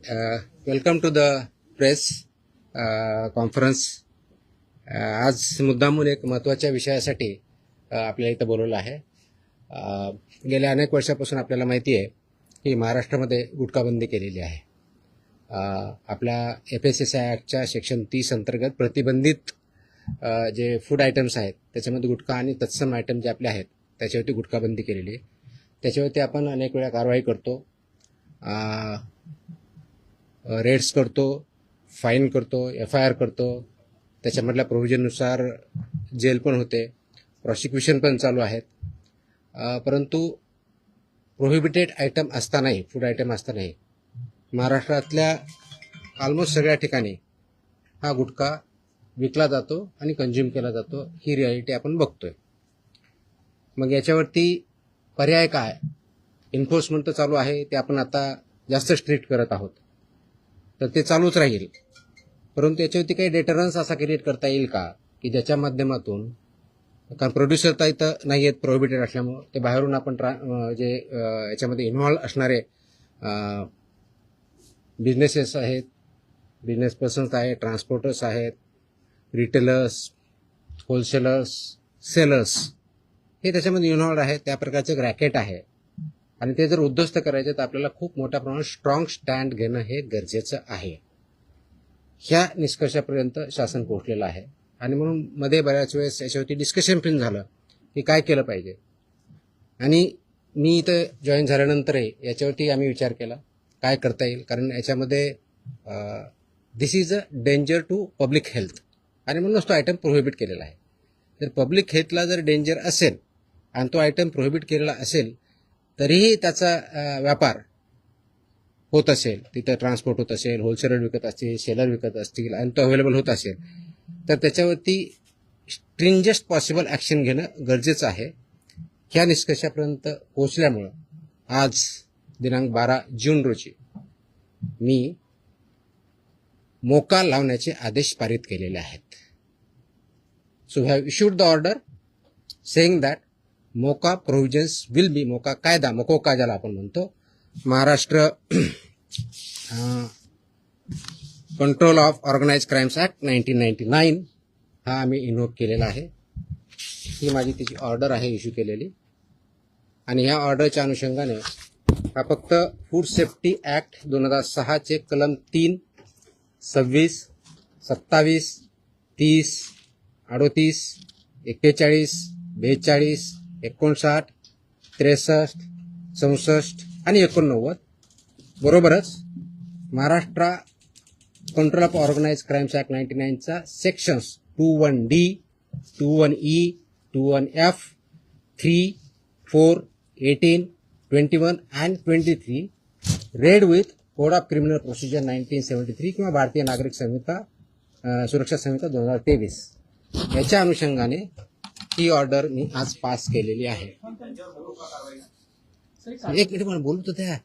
Welcome to the press conference. आज मुद्दामून एक महत्त्वाच्या विषयासाठी आपल्याला इथं बोलवलं आहे. गेल्या अनेक वर्षापासून आपल्याला माहिती आहे की महाराष्ट्रामध्ये गुटखाबंदी केलेली आहे. आपल्या FSSAI ॲक्टच्या सेक्शन 30 अंतर्गत प्रतिबंधित जे फूड आयटम्स आहेत त्याच्यामध्ये गुटखा आणि तत्सम आयटम जे आपले आहेत त्याच्यावरती गुटखाबंदी केलेली आहे. त्याच्यावरती आपण अनेक वेळा कारवाई करतो, रेड्स करतो, फाईन करतो, FIR करतो. त्याच्यामधल्या प्रोव्हिजननुसार जेल पण होते, प्रॉसिक्युशन पण चालू आहेत. परंतु प्रोहिबिटेड आयटम असतानाही, फूड आयटम असतानाही महाराष्ट्रातल्या ऑलमोस्ट सगळ्या ठिकाणी हा गुटखा विकला जातो आणि कंझ्युम केला जातो. ही रियालिटी आपण बघतोय. मग याच्यावरती पर्याय काय? एन्फोर्समेंट तर चालू आहे, ते आपण आता जास्त स्ट्रिक्ट करत आहोत, तर ते चालूच राहील. परंतु याच्यावरती काही डेटरन्स असा क्रिएट करता येईल का की ज्याच्या माध्यमातून, कारण प्रोड्युसर तर इथं नाही आहेत प्रोहिबिटेड असल्यामुळं, ते बाहेरून आपण जे याच्यामध्ये इन्व्हॉल्व असणारे बिझनेसेस आहेत, बिझनेस पर्सन्स आहेत, ट्रान्सपोर्टर्स आहेत, रिटेलर्स, होलसेलर्स, सेलर्स, हे त्याच्यामध्ये इन्व्हॉल्व आहेत. त्या प्रकारचे एक रॅकेट आहे आणि ते जर उद्ध्वस्त करायचे तर आपल्याला खूप मोठ्या प्रमाणात स्ट्रॉंग स्टँड घेणं हे गरजेचं आहे. ह्या निष्कर्षापर्यंत शासन पोहोचलेलं आहे आणि म्हणून मध्ये बऱ्याच वेळेस याच्यावरती डिस्कशन पण झालं की काय केलं पाहिजे. आणि मी इथं जॉईन झाल्यानंतरही याच्यावरती आम्ही विचार केला काय करता येईल, कारण याच्यामध्ये this is a danger to public health आणि म्हणूनच तो आयटम प्रोहिबिट केलेला आहे. जर पब्लिक हेल्थला जर डेंजर असेल आणि तो आयटम प्रोहिबिट केलेला असेल तरीही त्याचा व्यापार होत असेल, तिथं ट्रान्सपोर्ट होत असेल, होलसेलर विकत असतील, सेलर विकत असतील आणि तो अवेलेबल होत असेल, तर त्याच्यावरती स्ट्रिंजेस्ट पॉसिबल ॲक्शन घेणं गरजेचं आहे. ह्या निष्कर्षापर्यंत पोहोचल्यामुळं आज दिनांक 12 जून रोजी मी मोका लावण्याचे आदेश पारित केलेले आहेत. So have issued the order saying that MCOCA provisions will be, MCOCA कायदा, मकोका ज्याला आपण म्हणतो, Maharashtra control of organize crimes act 1999 हा आम्ही इन्व्होक केलेला आहे. ही माझी तिची ऑर्डर आहे इश्यू केलेली. आणि ह्या ऑर्डरच्या अनुषंगाने हा फक्त फूड सेफ्टी ॲक्ट 2006 कलम 3, 26, 27, 30, 38, 41, 42, 59, 63, 64 आणि 89 बरोबरच Maharashtra control of organize crimes act 99चा sections 21D, 21E, 21F, 3, 4, 18, 21 and 23 read with code of criminal procedure 1973 किंवा भारतीय नागरिक संहिता सुरक्षा संहिता 2023 याच्या अनुषंगाने ही ऑर्डर मी आज पास केलेली आहे. एक मिनिट मला बोलत होत्या,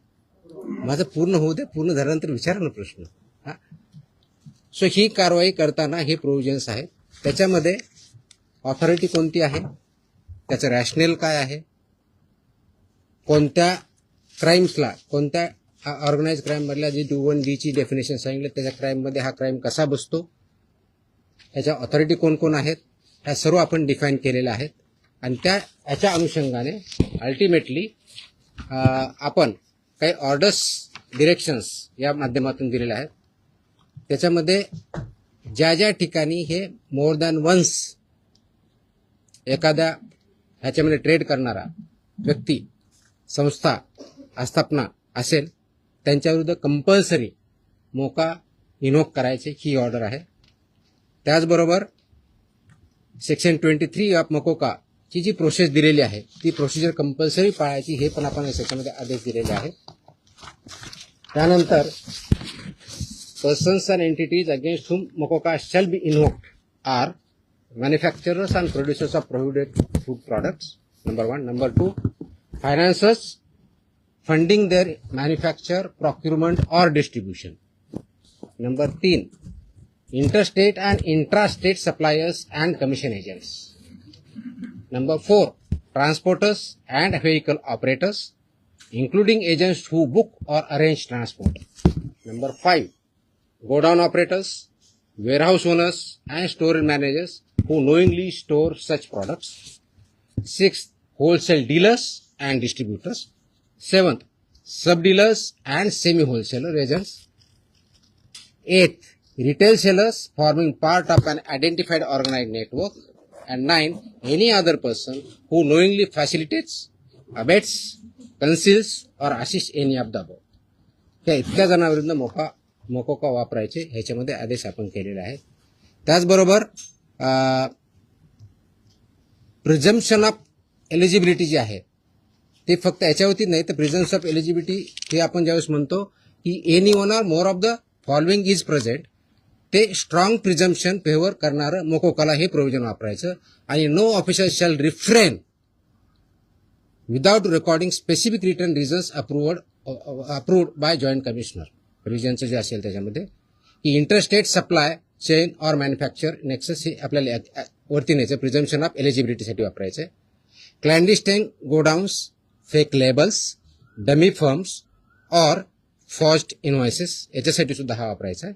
माझं पूर्ण होऊ दे, पूर्ण झाल्यानंतर विचारा ना प्रश्न. सो ही कारवाई करताना हे प्रोव्हिजन्स आहेत. त्याच्यामध्ये ऑथॉरिटी कोणती आहे, त्याचं रॅशनल काय आहे, कोणत्या क्राईम्सला, कोणत्या ऑर्गनाइज क्राईममधल्या जी 21D ची डेफिनेशन सांगितलं त्याच्या क्राईममध्ये हा क्राईम कसा बसतो, याच्या ऑथॉरिटी कोण कोण आहेत, ह्या सर्व आपण डिफाईन केलेल्या आहेत. आणि याच्या अनुषंगाने अल्टिमेटली आपण काही ऑर्डर्स, डिरेक्शन्स या माध्यमातून दिलेल्या आहेत. त्याच्यामध्ये ज्या ज्या ठिकाणी हे मोर दॅन वन्स एखाद्या ह्याच्यामध्ये ट्रेड करणारा व्यक्ती, संस्था, आस्थापना असेल त्यांच्याविरुद्ध कंपल्सरी मोका इन्व्होक करायचे ही ऑर्डर आहे. त्याचबरोबर सेक्शन 23 ऑफ मकोका ची जी प्रोसेस दिलेली आहे ती प्रोसिजर कंपल्सरी पाळायची हे पण आपण या सेक्शनमध्ये आदेश दिलेले आहेत. त्यानंतर persons and entities against whom MOCOCA shall be invoked are manufacturers and producers of prohibited food products, number 1. Number 2, financiers funding their manufacture, procurement or distribution. Number 3, interstate and intrastate suppliers and commission agents. Number 4, transporters and vehicle operators, including agents who book or arrange transport. Number 5, godown operators, warehouse owners and store managers who knowingly store such products. 6th, wholesale dealers and distributors. 7th, sub-dealers and semi-wholesaler agents. 8th, retail sellers forming part of an identified organized network. And 9, any other person who knowingly facilitates, abets, conceals or assists any of the above. त्या इतक्या जणांविरुद्ध मोकोका वापरायचे ह्याच्यामध्ये आदेश आपण केलेले आहेत. त्याचबरोबर प्रिझम्पशन ऑफ एलिजिबिलिटी जी आहे ते फक्त याच्यावरती नाही तर प्रिझम्पशन ऑफ एलिजिबिलिटी हे आपण ज्यावेळेस म्हणतो की any one or more of the following is present, ते स्ट्रॉंग प्रिझम्पशन फेवर करणारं मोकोकाला हे प्रोव्हिजन वापरायचं. आणि no officer shall refrain without recording specific return reasons approved by joint commissioner. प्रोव्हिजनचं जे असेल त्याच्यामध्ये की interstate supply chain or manufacture nexus हे आपल्याला वरती न्यायचं प्रिझम्पशन ऑफ एलिजिबिलिटीसाठी वापरायचं आहे. Clandestine godowns, fake labels, dummy firms or forged invoices याच्यासाठी सुद्धा हा वापरायचा आहे.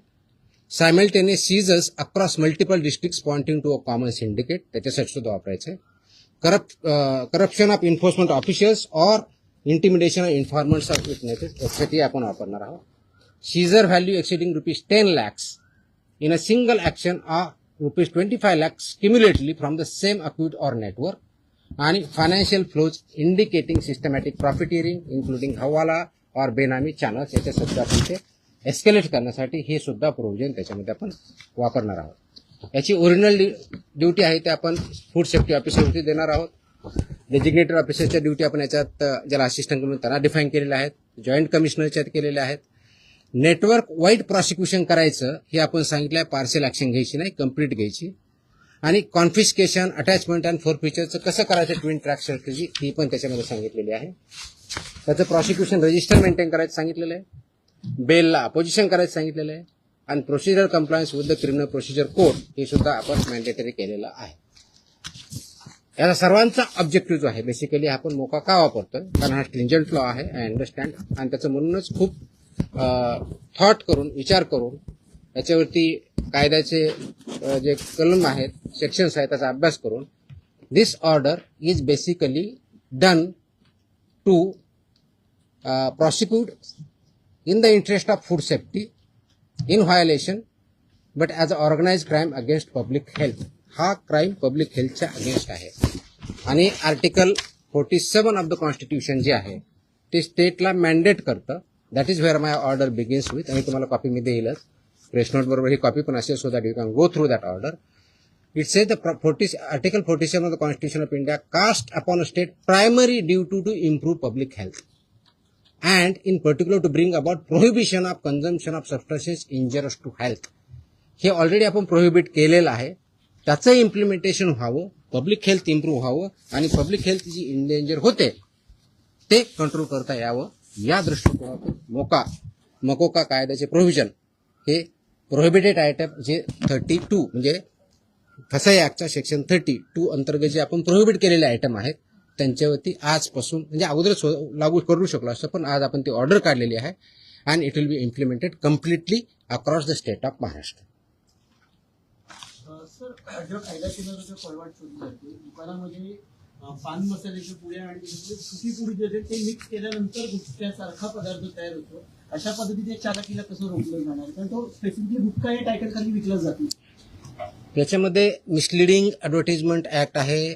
Simultaneous seizures across multiple districts pointing to a common syndicate त्याच्यासाठी सुद्धा वापरायचं आहे. Corruption of enforcement officials or intimidation of informants of witnesses यासाठी आपण वापरणार आहोत. Seizure value exceeding ₹10 lakhs in a single action or ₹25 lakhs cumulatively from the same account or network. आणि financial flows indicating systematic profiteering including हवाला और बेनामी channels याच्या सुद्धा आपण ते एस्केलेट करण्यासाठी हे सुद्धा प्रोव्हिजन त्याच्यामध्ये आपण वापरणार आहोत. याची ओरिजिनल ड्युटी आहे ते आपण फूड सेफ्टी ऑफिसरवरती देणार आहोत. डेजिग्नेटेड ऑफिसरच्या ड्युटी आपण याच्यात ज्याला असिस्टंट म्हणून त्यांना डिफाईन केलेल्या आहेत. जॉईंट कमिशनरच्या केलेल्या आहेत. नेटवर्क वाईड प्रॉसिक्युशन करायचं हे आपण सांगितलं आहे. पार्शियल ऍक्शन घ्यायची नाही, कंप्लीट घ्यायची. आणि कॉन्फिस्केशन, अटॅचमेंट अँड फोरफिचरचं कसं करायचं ट्विन ट्रॅक स्ट्रॅटेजी ही पण त्याच्यामध्ये सांगितलेली आहे. त्याचं प्रॉसिक्युशन रजिस्टर मेंटेन करायचं सांगितलेलं आहे. बेलला अपोजिशन करायचं सांगितलेलं आहे. आणि procedure compliance with the criminal procedure code हे सुद्धा आपण मॅन्डेटरी केलेलं आहे. याचा सर्वांचा ऑब्जेक्टिव्ह जो आहे बेसिकली आपण मोका का वापरतोय कारण हा स्ट्रिंजंट लॉ आहे, आय अंडरस्टँड. आणि त्याचं म्हणूनच खूप थॉट करून विचार करून याच्यावरती कायद्याचे जे कलम आहेत, सेक्शन्स आहेत त्याचा अभ्यास करून this order is basically done to prosecute in the interest of food safety in violation but as an organized crime against public health. हा क्राईम पब्लिक हेल्थच्या अगेन्स्ट आहे. आणि आर्टिकल 47 ऑफ द कॉन्स्टिट्यूशन जे आहे ते स्टेटला मॅन्डेट करतं. That is where my order begins with. आणि तुम्हाला copy me देईलच, press note बरोबर ही कॉपी पण असेल so that you can go through that order. It says the Article 47 of the Constitution of India cast upon a state primary duty to improve public health and in particular to bring about prohibition of consumption of substances injurious to health. हे already आपण prohibit केलेलं आहे. त्याचं implementation व्हावं, public health improve व्हावं आणि public health जी endanger होते ते कंट्रोल करता यावं या दृष्टिकोनातून मकोका कायद्याचे प्रोव्हिजन हे प्रोहिबिटेड आयटम जे 32 म्हणजे फसाई ऍक्टच्या सेक्शन 32 अंतर्गत जे आपण प्रोहिबिट केलेले आयटम आहेत त्यांच्यावरती आजपासून म्हणजे अगोदरच लागू करू शकलो असतं पण आज आपण ती ऑर्डर काढलेली आहे and it will B implemented completely across the state of Maharashtra. Sir, जो कायदा केंद्राचा जो फॉरवर्ड शोधली जाते दुकानामध्ये पान मसाल्याच्या पुड्या आणि सुकी पुडी जे आहे ते मिक्स केल्यानंतर गुटख्यासारखा पदार्थ तयार होतो. अशा पद्धतीने चालकीला कसं रोखलं जाणार कारण तो स्पेसिफिकली गुटखा या टायटल खाली विकला जातो. याच्यामध्ये मिसलिडिंग ॲडव्हर्टाइजमेंट ऍक्ट आहे.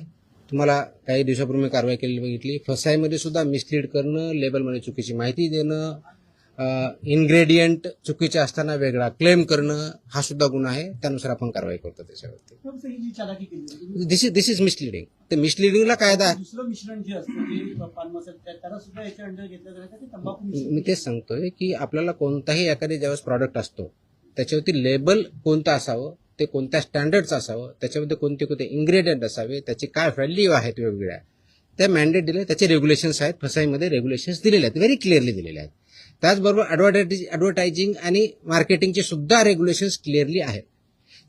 तुम्हाला काही दिवसापूर्वी कारवाई केलेली बघितली. फसाईमध्ये सुद्धा मिसलीड करणं, लेबलमध्ये चुकीची माहिती देणं, इन्ग्रेडियंट चुकीचे असताना वेगळा क्लेम करणं हा सुद्धा गुन्हा आहे. त्यानुसार आपण कारवाई करतो त्याच्यावरती. दिस इज मिसलिडिंग. ते मिसलिडिंगला कायदा आहे. दुसरं मिश्रण जे असतं जे पान मसाला त्याला सुद्धा याच्या अंडर घेतलं जातं ते तंबाखू. मी तेच सांगतोय की आपल्याला कोणताही एखादी ज्यावेळेस प्रॉडक्ट असतो त्याच्यावरती लेबल कोणतं असावं, ते कोणत्या स्टँडर्डचं असावं, त्याच्यामध्ये कोणते कोणते इन्ग्रेडियंट असावे, त्याची काय व्हॅल्यू आहेत वेगवेगळ्या त्या मॅन्डेट दिले. त्याचे रेग्युलेशन्स आहेत. फसाईमध्ये रेग्युलेशन्स दिलेले आहेत, व्हेरी क्लिअरली दिलेले आहेत. त्याचबरोबर ॲडव्हर्टायझिंग आणि मार्केटिंगचे सुद्धा रेग्युलेशन्स क्लिअरली आहेत.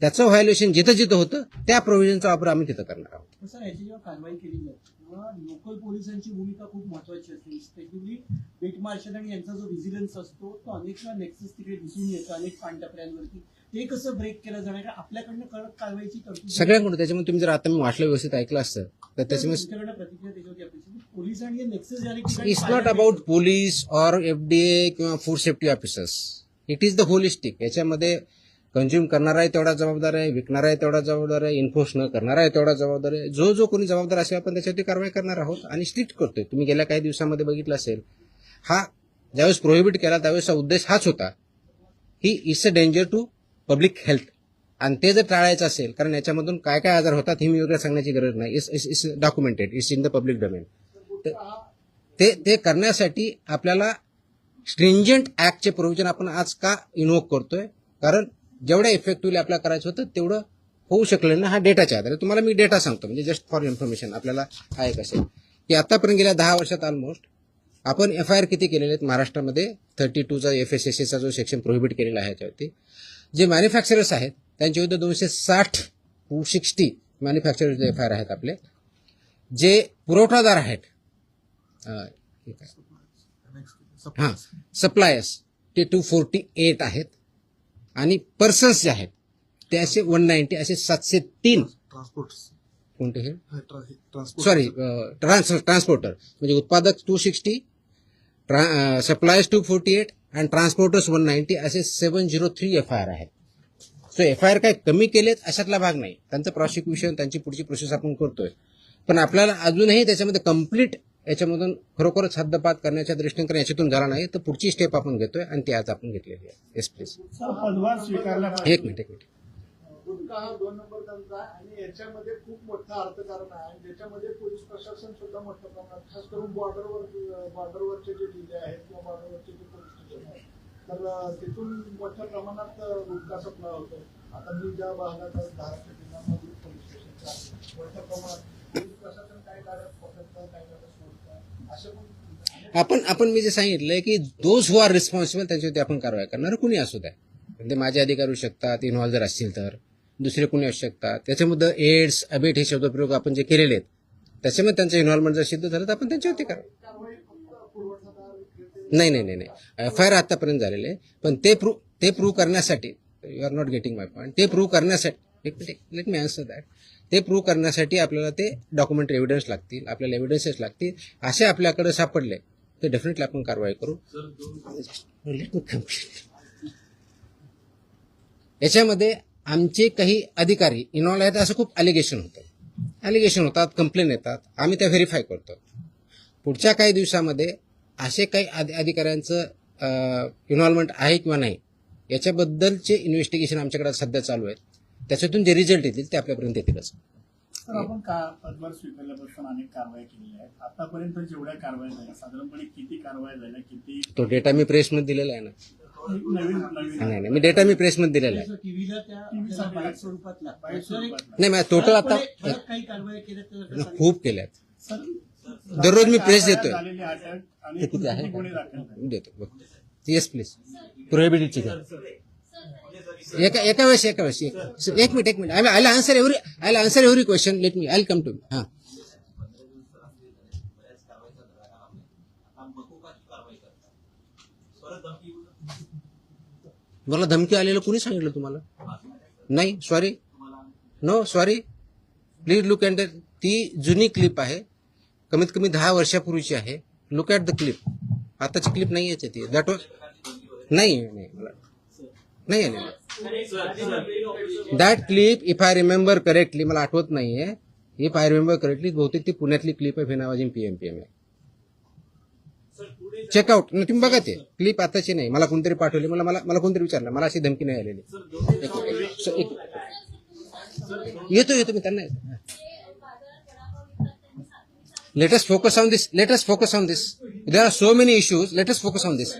त्याचं व्हायोलेशन जिथं जिथं होतं त्या प्रोव्हिजनचा वापर आम्ही तिथं करणार आहोत. सर, याची जेव्हा कारवाई केली जाते तेव्हा लोकल पोलिसांची भूमिका खूप महत्वाची असते. स्पेशली बेट मार्शल आणि यांचा जो व्हिजिलन्स असतो तो अनेक वेळा नेक्सस तिकडे दिसून येतो अनेक पानटपऱ्यांवरती. ते कसं ब्रेक केलं जाणार, कारण आपल्याकडनं कडक कारवाईची तरतूद सगळ्यांकडून. त्याच्यामुळे तुम्ही जर आता मी वाचलं व्यवस्थित ऐकलं असतं तर त्याच्यामुळे तुमच्याकडनं प्रतिक्रिया त्याच्यावरती अपेक्षित. पोलीस आणि हे नेक्सस ज्या ठिकाणी it's not about police or FDA किंवा food safety officers. It is the holistic. याच्यामध्ये कंझ्युम करणारा आहे तेवढा जबाबदार आहे, विकणारा आहे तेवढा जबाबदार आहे, इन्फोर्स न करणारा आहे तेवढा जबाबदार आहे. जो कोणी जबाबदार असेल आपण त्याच्यावरती कारवाई करणार आहोत आणि स्ट्रिक्ट करतोय. तुम्ही गेल्या काही दिवसामध्ये बघितलं असेल, हा ज्यावेळेस प्रोहिबिट केला त्यावेळेसचा उद्देश हाच होता, ही it's a danger to public health. आणि ते जर टाळायचं असेल, कारण याच्यामधून काय काय आजार होतात हे मी वेगळं सांगण्याची गरज नाही. It's documented, it's in the public domain. ते करण्यासाठी आपल्याला स्ट्रिंजंट ऍक्टचे प्रोव्हिजन आपण आज का इन्व्होक करतोय, कारण जेवढ्या इफेक्टिव्हली आपल्याला करायचं होतं तेवढं होऊ शकलं ना. हा डेटाच्या आधारे तुम्हाला मी डेटा सांगतो, म्हणजे जस्ट फॉर इन्फॉर्मेशन आपल्याला हा एक असेल की आतापर्यंत गेल्या 10 वर्षात ऑलमोस्ट आपण FIR किती केलेले आहेत महाराष्ट्रामध्ये. 32चा FSSAचा जो सेक्शन प्रोहिबिट केलेला आहे त्यावरती. जे मॅन्युफॅक्चरर्स आहेत त्यांच्या विरुद्ध 260 मॅन्युफॅक्चरर्स FIR आहेत आपले. जे पुरवठादार आहेत सप्लायर्स ते 248 आहेत आणि पर्सन्स जे आहेत ते असे 190, असे 703 कोणते हे सॉरी ट्रान्सपोर्टर, म्हणजे उत्पादक 260, सप्लायर्स 248 आणि ट्रान्सपोर्टर्स 190, असे 703 FIR आहेत. सो FIR काय कमी केलेत अशातला भाग नाही. त्यांचं प्रॉसिक्युशन, त्यांची पुढची प्रोसेस आपण करतोय. पण आपल्याला अजूनही त्याच्यामध्ये कम्प्लीट याच्यामधून खरोखरच हद्दपात करण्याच्या दृष्टीने, कारण याच्यातून झाला नाही तर पुढची स्टेप आपण घेतोय आणि ती आज आपण घेतलेली आहे. Yes please. पदभार स्वीकारला एक मिनिट. गुटखा हा 2 नंबर धंदा आहे आणि याच्यामध्ये खूप मोठं अर्थकारण आहे आणि ज्याच्यामध्ये पोलीस प्रशासन सुद्धा मोठ्या प्रमाणात, खास करून बॉर्डरवरचे जे जिल्हे आहेत किंवा बॉर्डरवरचे जे पोलीस स्टेशन आहेत तर तिथून मोठ्या प्रमाणात गुटखा सप्लाय होतो. आता मी ज्या भागात महाराष्ट्र जिल्ह्यामध्ये पोलीस स्टेशनच्या मोठ्या प्रमाणात पोलीस प्रशासन काही गाड्या पकडतं, काही गाड्या सोडतं, असे पण आपण मी जे सांगितलंय की दोज हु आर रिस्पॉन्सिबल त्यांच्यावरती आपण कारवाई करणार, कुणी असू द्या. म्हणजे माझे अधिकारी होऊ शकतात, इन्व्हॉल्व जर असतील तर दुसरे कोणी असू शकतात. त्याच्यामध्ये एड्स, अबेट हे शब्दप्रयोग आपण जे केलेले आहेत त्याच्यामध्ये त्यांचं इन्व्हॉल्वमेंट जर सिद्ध झालं तर आपण त्यांच्यावरती करा. नाही FIR आतापर्यंत झालेले आहे, पण ते प्रूव्ह करण्यासाठी, you are not getting my point, ते प्रूव्ह करण्यासाठी लेट मी आन्सर दॅट. ते प्रूव्ह करण्यासाठी आपल्याला ते डॉक्युमेंटरी एव्हिडन्स लागतील, आपल्याला एव्हिडन्सेस लागतील. असे आपल्याकडे सापडले तर डेफिनेटली आपण कारवाई करू. Let me complete. याच्यामध्ये आमचे काही अधिकारी इन्व्हॉल्व आहेत असं खूप अलिगेशन होतात, कंप्लेन येतात, आम्ही त्या व्हेरीफाय करतो. पुढच्या काही दिवसामध्ये असे काही अधिकाऱ्यांचं इन्व्हॉल्वमेंट आहे किंवा नाही याच्याबद्दलचे इन्व्हेस्टिगेशन आमच्याकडे सध्या चालू आहेत. त्याच्यातून जे रिझल्ट येतील ते आपल्यापर्यंत येतीलच. तर आपण पदभार स्वीकारल्यापासून अनेक कारवाई केलेल्या आहेत. आतापर्यंत जेवढ्या कारवाई झाल्या साधारणपणे किती कारवाई झाल्या, किती तो डेटा मी प्रेसमध्ये दिलेला आहे ना. नवीन नाही मी डेटा मी प्रेसमध्ये दिलेला आहे. टीव्हीला त्या बाईट स्वरूपात लागतात. नाही टोटल आता काही कारवाई केल्या तर खूप केल्यात. दररोज मी प्रेस देतोय. झालेली अटक आणि ते किती आहे गुन्हे दाखल झाले. देतो. Yes please. प्रोहिबिटेडची एका वेळेस एक minute. I answer every question. Let me I come to me. हां मला धमकी आलेलं कुणी सांगितलं तुम्हाला? नाही सॉरी प्लीज लुक ॲट ती जुनी क्लिप आहे, कमीत कमी 10 वर्षापूर्वीची आहे. Look at the clip. आताची क्लिप नाही याची ती. दॅट वॉज नाही that clip if I remember correctly, मला आठवत नाहीये, इफ आय रिमेंबर करेक्टली बहुतेक ती पुण्यातली क्लिप आहे. फेनाबाजी PM आहे. चेकआउट तुम्ही बघा, ते क्लिप आताची नाही. मला कोणतरी पाठवली, मला कोणतरी विचारलं, मला अशी धमकी नाही आलेली. येतो मी त्यांना. Let us focus on this. There are so many issues. Let us focus on this.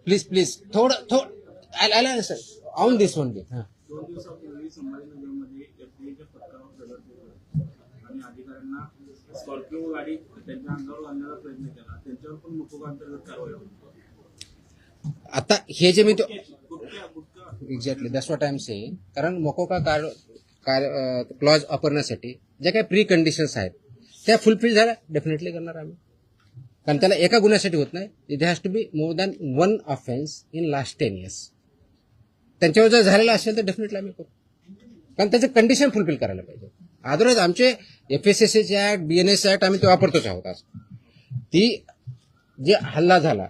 Please. I'll answer on this only. 2 दिवसापूर्वी संभाजीनगरमध्ये FDAच्या पथकावर दगड फेकला आणि अधिकाऱ्यांना स्कॉर्पिओ गाडी त्यांच्या अंगावर आणण्याचा प्रयत्न केला. त्यांच्यावर पण मुकोबा अंतर्गत कारवाई होती. आता हे जे मी exactly that's what I am saying. कारण मोकोका क्लॉज वापरण्यासाठी ज्या काही प्री कंडिशन्स आहेत त्या फुलफिल झाल्या डेफिनेटली करणार आम्ही. कारण त्याला एका गुन्ह्यासाठी होत नाही. It has to be more than one offence in last 10 years. त्यांच्यावर जर झालेला असेल तर डेफिनेटली आम्ही करू. कारण त्याचं कंडिशन फुलफिल करायला पाहिजे. अदरवाईज आमचे FSSAचे ऍक्ट, BNS ऍक्ट आम्ही ते वापरतोच आहोत. आज ती जे हल्ला झाला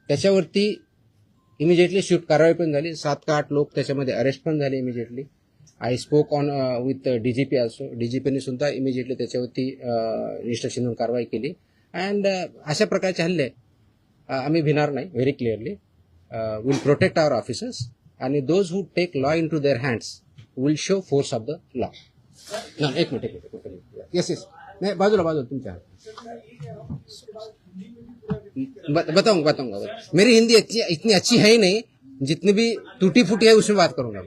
त्याच्यावरती इमिजिएटली स्विफ्ट कारवाई पण झाली. 7 का 8 लोक त्याच्यामध्ये अरेस्ट पण झाले immediately. I spoke on with DGP also. DGPने सुद्धा इमिजिएटली त्याच्यावरती इन्स्ट्रक्शन देऊन कारवाई केली. अँड अशा प्रकारचे हल्ले आम्ही भिणार नाही. Very clearly will protect our officers आणि those who take law into their hands will show force of the law. एक मिनिट. येस नाही बाजूला तुमच्या बताऊंगा. मेरी हिंदी इतनी अच्छी है ही नहीं. जितनी भी टूटी फूटी है उसमें बात करूंगा.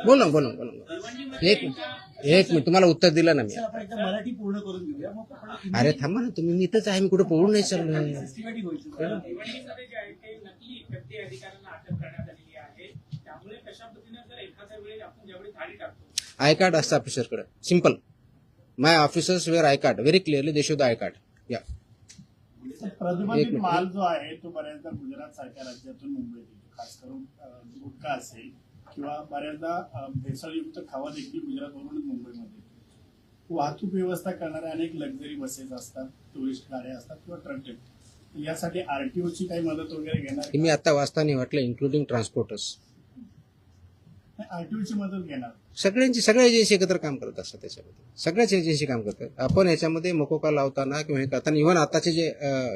बोलो. एक मिनिट तुम्हाला उत्तर दिलं ना मी. आपण एकदा मराठी पूर्ण करून घेऊया मग आपण अरे थांबा ना तुम्ही. मी इथंच आहे. मी कुठे पळून नाही चाललोय. सिस्टमॅटिक होईल. भिवंडीमध्ये जे आहे ते नकली व्यक्ती अधिकाऱ्यांना अटक करण्यात आलेली आहे. त्यामुळे कशा पद्धतीने जर एखाद्या वेळी आपण ज्यावेळी धाडी टाकतो आय कार्ड असतं ऑफिसरकडे. Simple. My officers wear I card. Very clearly they show the I card. या प्रतिबंधित माल जो आहे तो बऱ्याचदा गुजरात सारख्या राज्यातून मुंबईत येतो. खास करून गुटखा असेल किंवा बऱ्याचदा भेसळयुक्त खावा देखील गुजरातवरूनच मुंबईमध्ये येतो. वाहतूक व्यवस्था करणाऱ्या अनेक लक्झरी बसेस असतात, टुरिस्ट गाड्या असतात किंवा ट्रक. यासाठी RTOची काही मदत वगैरे घेणार? मी आता वाचताना वाटलं इन्क्लुडिंग ट्रान्सपोर्टर्स. RTOची मदत घेणार? सगळ्या एजन्सी एकत्र काम करत असतात. त्याच्यामध्ये सगळ्याच एजन्सी काम करतात. आपण याच्यामध्ये मकोका लावताना किंवा हे करताना इव्हन आताचे जे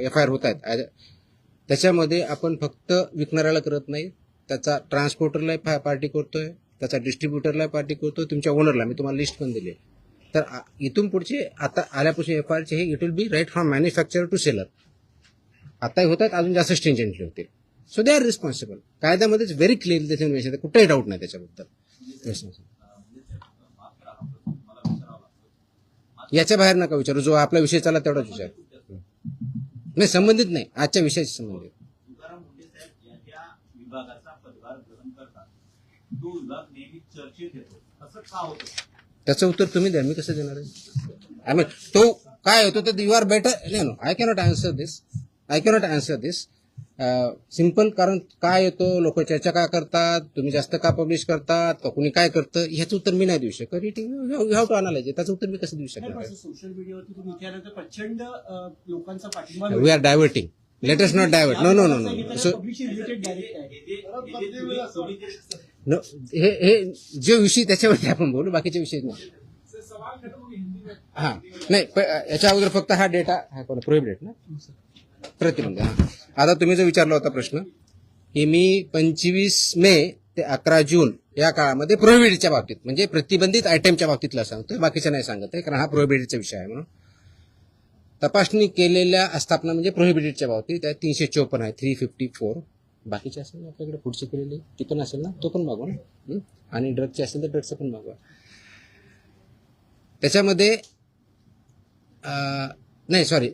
FIR होत आहेत त्याच्यामध्ये आपण फक्त विकणाऱ्याला करत नाही. त्याचा ट्रान्सपोर्टरला पार्टी करतोय, त्याचा डिस्ट्रीब्युटरला पार्टी करतोय, तुमच्या ओनरला. मी तुम्हाला लिस्ट पण दिली. तर इथून पुढचे आता आल्यापासून FIRचे हे it will be right from manufacturer to seller. आताही होत आहेत, अजून जास्त स्ट्रिंजंटली होतील. So they are responsible. कायद्यामध्येच व्हेरी क्लिअरली त्याच्यामध्ये कुठेही डाऊट नाही त्याच्याबद्दल. याच्या बाहेर नका विचारू. जो आपला विषय चालला तेवढाच विचार. नाही संबंधित नाही. आजच्या विषयाशी संबंधित. तुकाराम मुंडे साहेब या ज्या विभागाचा पदभार ग्रहण करतात तो विभाग नेहमी चर्चेत येतो, असं का होतं? त्याचं उत्तर तुम्ही द्या. मी कसं देणार आहे? आय मीन तो काय होतो तर you are better. No I cannot answer this. Simple. कारण काय येतो, लोक चर्चा का करतात, तुम्ही जास्त का पब्लिश करतात, का कुणी काय करतं, ह्याचं उत्तर मी नाही देऊ शकत. You have to analyse. त्याचं उत्तर मी कसं देऊ शकणार? सोशल मीडियावरती तुम्ही विचारल्यानंतर प्रचंड लोकांचा पाठिंबा we are diverting. Let us not divert. No. So publishing related direct आहे. नो हे जे विषय त्याच्यावरती आपण बोलू, बाकीचे विषय नाही. हा नाही याच्या अगोदर फक्त हा डेटा प्रोहिबिटेड ना प्रतिबंध. आता तुम्ही जो विचारला होता प्रश्न की मी 25 मे ते 11 जून या काळामध्ये प्रोहिबिटेडच्या बाबतीत म्हणजे प्रतिबंधित आयटमच्या बाबतीतला सांगतोय, बाकीच्या नाही सांगत आहे कारण हा प्रोहिबिटेडचा विषय आहे. म्हणून तपासणी केलेल्या आस्थापना म्हणजे प्रोहिबिटेडच्या बाबतीत त्या 354 आहे, 354. बाकीचे असेल ना आपल्याकडे पुढची केलेली ती पण असेल ना, तो पण मागवा ना. आणि ड्रगचे असेल तर ड्रगचं पण मागवा. त्याच्यामध्ये नाही सॉरी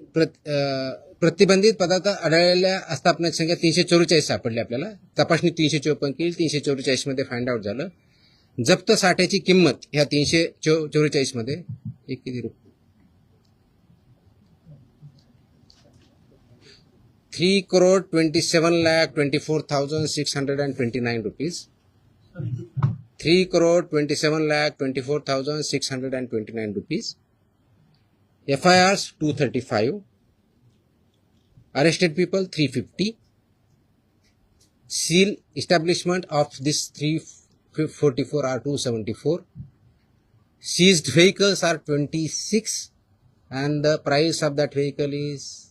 प्रतिबंधित पदार्थ आढळलेल्या आस्थापनाची संख्या 344 सापडली आपल्याला. तपासणी 354 केली, 344 मध्ये फाइंड आउट झालं. जप्त साठ्याची किंमत ह्या 344 मध्ये एक किती रुपये 3,27,24,629 rupees. 3,27,24,629 rupees. FIRs 235. Arrested people 350. Seal establishment of this 344 are 274. Seized vehicles are 26 and the price of that vehicle is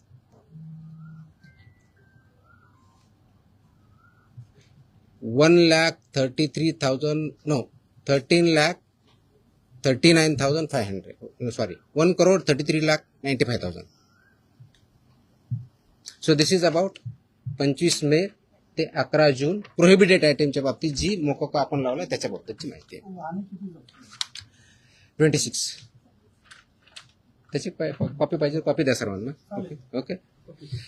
13,39,500. Sorry, 1,33,95,000. So this is about 25 मे ते 11 जून प्रोहिबिटेड आयटमच्या बाबतीत जी मोकोका आपण लावला त्याच्या बाबतीतची माहिती आहे. 26. त्याची कॉपी पाहिजे, कॉपी द्या सर्वांना. Okay.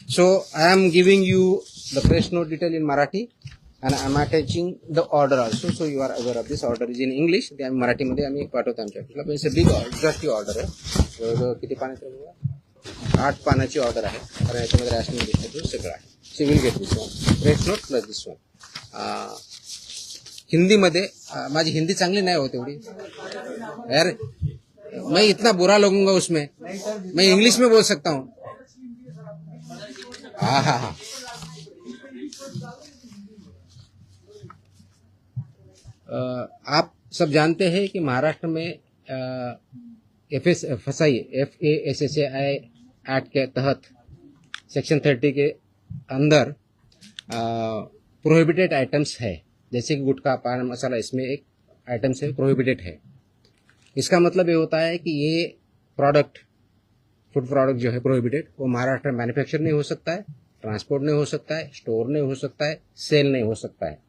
So I am giving you the press note detail in Marathi. and I'm attaching the order also, so you are aware of this. Order is in English. ते आम्ही मराठीमध्ये आम्ही पाठवतो आमच्या ऑफिसला. पण बिग ऑर्डर ऑर्डर आहे. जवळजवळ किती पानाची बघा, 8 पानाची ऑर्डर आहे. कारण याच्यामध्ये रॅशनिंग डिस्ट्रीब्यूट सगळं आहे. See will get this one, press note plus this one. हिंदीमध्ये माझी हिंदी चांगली नाही होत एवढी यार, मैं इतना बुरा लगूंगा उसमें, मैं इंग्लिश में बोल सकता हूँ. हाँ हाँ हाँ. आप सब जानते हैं कि महाराष्ट्र में FSI एक्ट के तहत सेक्शन 30 के अंदर प्रोहिबिटेड आइटम्स है, जैसे कि गुटखा, पान मसाला, इसमें एक आइटम से प्रोहिबिटेड है. इसका मतलब ये होता है कि ये प्रोडक्ट, फूड प्रोडक्ट जो है प्रोहिबिटेड, वो महाराष्ट्र में मैन्युफैक्चर नहीं हो सकता है, ट्रांसपोर्ट नहीं हो सकता है, स्टोर नहीं हो सकता है, सेल नहीं हो सकता है.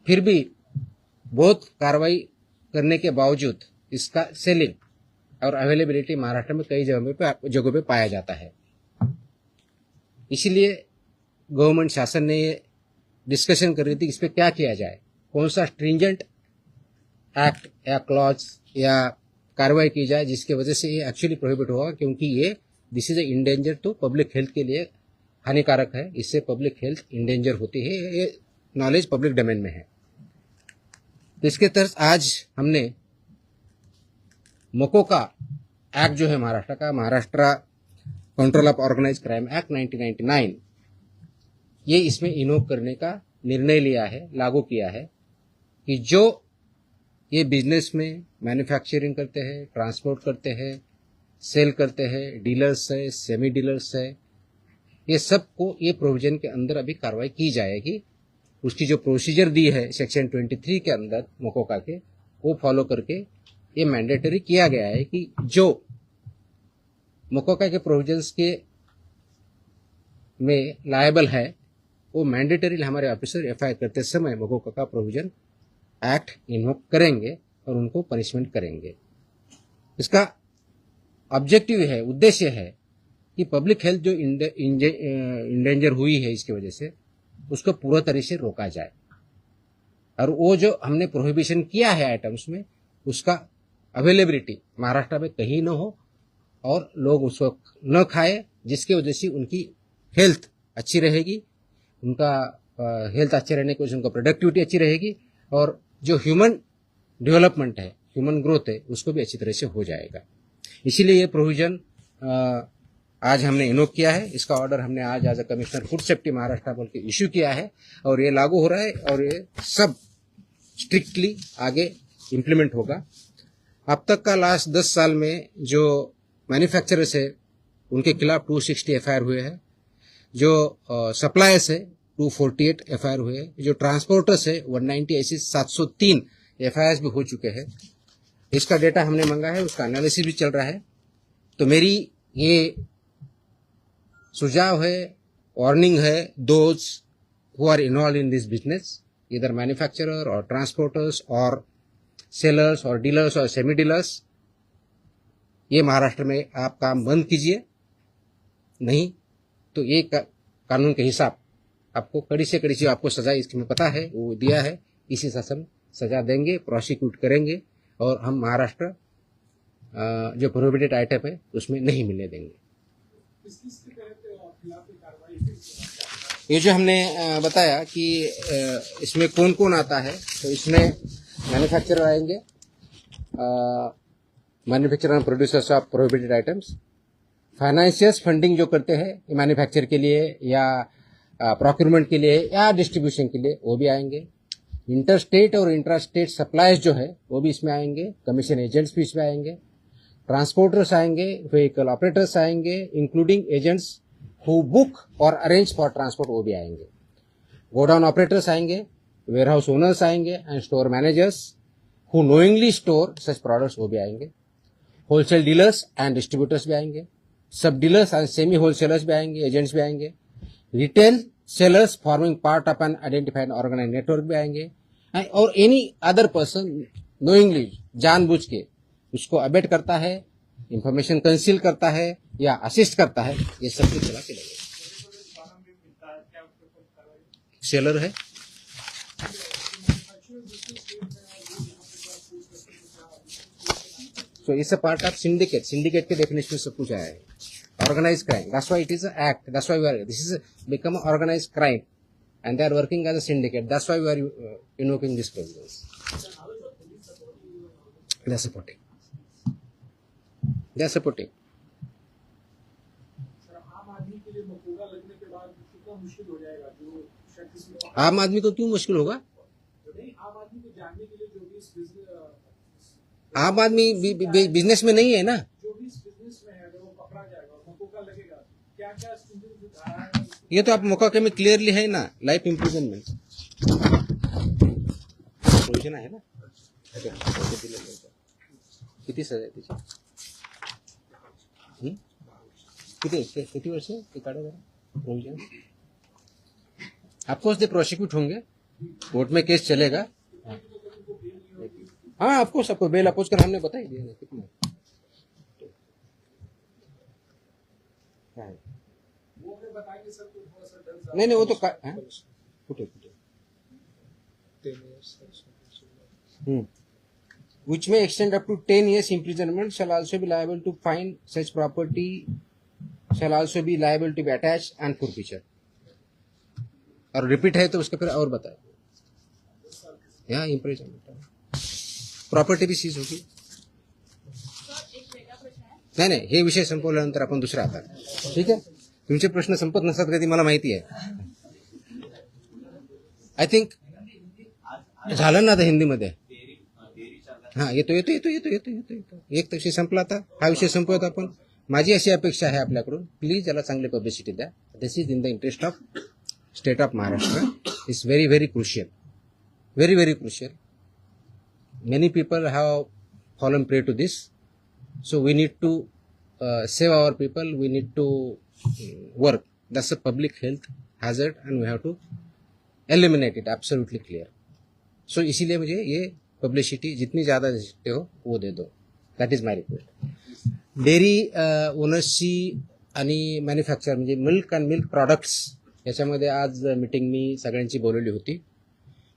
फिर भी बहुत कार्रवाई करने के बावजूद इसका सेलिंग और अवेलेबिलिटी महाराष्ट्र में कई जगहों पे पाया जाता है. इसीलिए गवर्नमेंट शासन ने ये डिस्कशन कर रही थी इस पर क्या किया जाए, कौन सा स्ट्रिंजेंट एक्ट या क्लॉज या कार्रवाई की जाए जिसकी वजह से ये एक्चुअली प्रोहिबिट होगा, क्योंकि ये दिस इज ए इंडेंजर, तो पब्लिक हेल्थ के लिए हानिकारक है. इससे पब्लिक हेल्थ इंडेंजर होती है. ये नॉलेज पब्लिक डोमेन में है. तो इसके तहत आज हमने मोकोका एक्ट जो है महाराष्ट्र का, Maharashtra control of organised crime act 1999, ये इसमें इन्वोक करने का निर्णय लिया है, लागू किया है कि जो ये बिजनेस में मैन्युफैक्चरिंग करते हैं, ट्रांसपोर्ट करते हैं, सेल करते हैं, डीलर्स है, सेमी डीलर्स है, ये सबको ये प्रोविजन के अंदर अभी कार्रवाई की जाएगी. उसकी जो प्रोसीजर दी है सेक्शन 23 के अंदर मोकोका के, वो फॉलो करके ये मैंडेटरी किया गया है कि जो मोकोका के प्रोविजंस के में लायबल है वो मैंडेटरी हमारे ऑफिसर एफआईआर करते समय मोकोका का प्रोविजन एक्ट इन्वोक करेंगे और उनको पनिशमेंट करेंगे. इसका ऑब्जेक्टिव है, उद्देश्य है कि पब्लिक हेल्थ जो इंडेंजर हुई है इसकी वजह से, उसको पूरा तरह से रोका जाए. और वो जो हमने प्रोहिबिशन किया है आइटम्स में, उसका अवेलेबिलिटी महाराष्ट्र में कहीं न हो और लोग उसको न खाए, जिसकी वजह से उनकी हेल्थ अच्छी रहेगी, उनका हेल्थ अच्छे रहने की वजह से उनका प्रोडक्टिविटी अच्छी रहेगी, और जो ह्यूमन डेवलपमेंट है, ह्यूमन ग्रोथ है, उसको भी अच्छी तरह से हो जाएगा. इसीलिए ये प्रोविजन आज हमने इन्वोक किया है. इसका ऑर्डर हमने आज as a commissioner food safety Maharashtra बोल के इश्यू किया है और ये लागू हो रहा है और ये सब स्ट्रिक्टली आगे इम्प्लीमेंट होगा. अब तक का लास्ट 10 साल में जो मैन्युफैक्चरर्स है उनके खिलाफ 260 एफआईआर हुए हैं, जो सप्लायर्स है 248 एफआईआर हुए हैं, जो ट्रांसपोर्टर्स है 190, ऐसे 703 एफआईआर भी हो चुके हैं. इसका डेटा हमने मांगा है, उसका एनालिसिस भी चल रहा है. तो मेरी ये सुझाव है, वार्निंग है, those who are involve in this business, इधर मैन्युफैक्चरर और ट्रांसपोर्टर्स और सेलर्स और डीलर्स और सेमी डीलर्स, ये महाराष्ट्र में आप काम बंद कीजिए, नहीं तो ये कानून के हिसाब आपको कड़ी से कड़ी जो आपको सजा इसमें पता है वो दिया है, इसी शासन सजा देंगे, प्रोसिक्यूट करेंगे और हम महाराष्ट्र जो प्रोहिबिटेड आइटम है उसमें नहीं मिलने देंगे. ये जो हमने बताया कि इसमें कौन कौन आता है, तो इसमें मैन्युफैक्चरर आएंगे, manufacturer end producers of prohibited items, financiers funding जो करते हैं मैन्युफैक्चर के लिए या प्रोक्यूरमेंट के लिए या डिस्ट्रीब्यूशन के लिए, वो भी आएंगे. इंटरस्टेट और इंट्रास्टेट सप्लाईज जो है वो भी इसमें आएंगे, कमीशन एजेंट्स भी इसमें आएंगे, ट्रांसपोर्टर्स आएंगे, व्हीकल ऑपरेटर्स आएंगे, इंक्लूडिंग एजेंट्स हु बुक और अरेंज फॉर ट्रांसपोर्ट, वो भी आएंगे. गोडाउन ऑपरेटर्स आएंगे, वेयरहाउस ओनर्स आएंगे and store managers who knowingly store such products, वो भी आएंगे. होलसेल डीलर्स एंड डिस्ट्रीब्यूटर्स भी आएंगे, sub dealers and semi wholesalers भी आएंगे, एजेंट्स भी आएंगे, retail sellers forming part of an identified organised network भी आएंगे, और एनी अदर पर्सन नोइंगली, जानबूझ के उसको अबेट करता है, इंफॉर्मेशन कंसील करता है या असिस्ट करता है, ये सब के खिलाफ चलेगा. सेलर है। So it's a part of syndicate. Syndicate K definition में सब कुछ आया है. Organized crime. That's why it is an act. That's why this is become an organized crime, and they are working as a syndicate. That's why we are invoking these provisions. They are supporting. They are supporting. आम आदमी के लिए मकोगा लगने के बाद कितना मुश्किल हो जाएगा जो शायद किसी को आम आदमी को क्यों मुश्किल होगा? नहीं, आम आदमी को जानने के लिए जो भी इस बिजनेस आम आदमी बिजनेस में नहीं है ना. जो भी इस बिजनेस में है अगर वो पकड़ा जाएगा और मकोगा लगेगा, क्या क्या जो धारा है ये तो आप मौका में क्लियरली है ना, लाइफ इम्प्रिजनमेंट प्रोविजन आहे ना. किती सजा आहे त्याची? किती वर्ष ते काढा जरा प्रोविजन. ऑफकोर्स दे प्रोसिक्यूट होंगे, कोर्ट में केस चलेगा. हाँ ऑफकोर्स आपको बेल अपोज कर हमने बता ही दिया कितना है. वो अगर बताएंगे सर तो थोड़ा सा डर नहीं वो तो कुठे which may extend up to 10 years imprisonment, shall also be liable to fine, such property shall also be liable to be attached and forfeiture. और रिपीट है तो उसके फिर और बताए. यहाँ इम्प्रिजनमेंट प्रॉपर्टी भी सीज होगी. नाही हे विषय संपवल्यानंतर आपण दुसरा आता. ठीक आहे, तुमचे प्रश्न संपत नसतात कधी मला माहिती आहे. आय थिंक झालं ना आता हिंदीमध्ये. हा येतो एक विषय संपला. आता हा विषय संपवत आपण. माझी अशी अपेक्षा आहे आपल्याकडून, प्लीज याला चांगली पब्लिसिटी द्या. This is in the interest of state of Maharashtra. It's very very crucial, very very crucial. Many people have fallen prey to this. So we need to save our people. We need to work. That's a public health hazard, and we have to eliminate it. Absolutely clear. So इसीलिए मुझे ये publicity जितनी ज़्यादा दे सकते हो वो दे दो. That is my request. Dairy ओनर्सची आणि मॅन्युफॅक्चर म्हणजे मिल्क अँड मिल्क प्रॉडक्ट्स याच्यामध्ये आज मीटिंग मी सगळ्यांची बोलवली होती.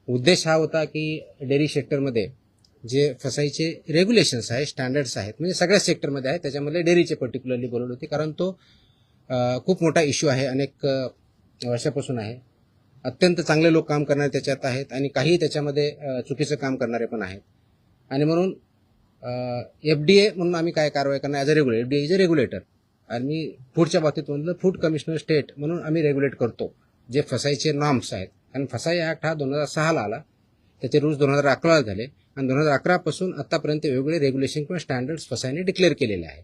उद्देश हा होता की डेअरी सेक्टरमध्ये जे फसाईचे रेग्युलेशन्स आहे, स्टँडर्ड्स आहेत, म्हणजे सगळ्या सेक्टरमध्ये आहे, त्याच्यामध्ये डेअरीचे पर्टिक्युलरली बोलवले होते. कारण तो खूप मोठा इश्यू आहे, अनेक वर्षापासून आहे. अत्यंत चांगले लोक काम करणारे त्याच्यात आहेत आणि काही त्याच्यामध्ये चुकीचं काम करणारे पण आहेत. आणि म्हणून FDA म्हणून आम्ही काय कारवाई करणार as a regulator. FDA is a regulator आणि मी फूडच्या बाबतीत म्हणलं फूड कमिशनर स्टेट म्हणून आम्ही रेग्युलेट करतो जे फसाईचे नॉर्म्स आहेत. कारण फसाई ॲक्ट हा 2006ला आला, त्याचे रूल्स 2011ला झाले आणि 2011 पासून आतापर्यंत वेगवेगळे रेग्युलेशन किंवा स्टँडर्ड्स फसाईने डिक्लेअर केलेले आहेत.